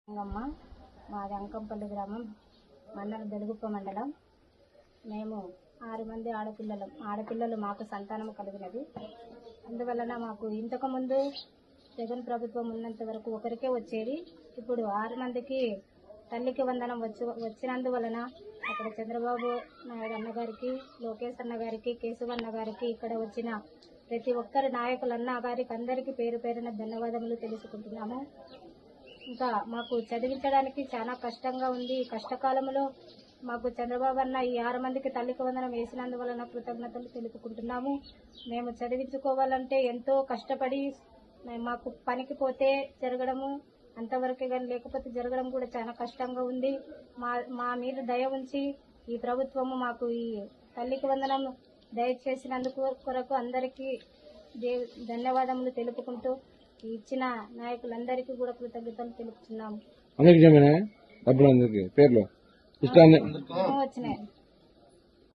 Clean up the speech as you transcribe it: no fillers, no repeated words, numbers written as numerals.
మాది అంకంపల్లి గ్రామం, మండలం దెలుగుప్ప మండలం. మేము 6 మంది ఆడపిల్లలు మాకు సంతానం కలిగినది. అందువలన మాకు ఇంతకుముందు జగన్ ప్రభుత్వం ఉన్నంత వరకు ఒకరికే వచ్చేది. ఇప్పుడు 6 మందికి తల్లికి వందనం వచ్చినందువలన అక్కడ చంద్రబాబు నాయుడు అన్నగారికి, లోకేష్ అన్న గారికి, కేశవన్న గారికి, ఇక్కడ వచ్చిన ప్రతి ఒక్కరి నాయకులన్న గారికి అందరికీ పేరు పేరున ధన్యవాదములు తెలుసుకుంటున్నాము. ఇంకా మాకు చదివించడానికి చాలా కష్టంగా ఉంది. ఈ కష్టకాలంలో మాకు చంద్రబాబు అన్న ఈ 6 మందికి తల్లికి వందనం వేసినందువలన కృతజ్ఞతలు తెలుపుకుంటున్నాము. మేము చదివించుకోవాలంటే ఎంతో కష్టపడి మాకు పనికి పోతే జరగడము అంతవరకే కానీ లేకపోతే జరగడం కూడా చాలా కష్టంగా ఉంది. మా మీద దయ ఉంచి ఈ ప్రభుత్వము మాకు ఈ తల్లికి వందనం దయచేసినందుకు కొరకు అందరికీ ధన్యవాదములు తెలుపుకుంటూ ఇచ్చిన నాయకులందరికీ కూడా కృతజ్ఞతలు తెలుపుతున్నాము. అందరికీ వచ్చినాయి.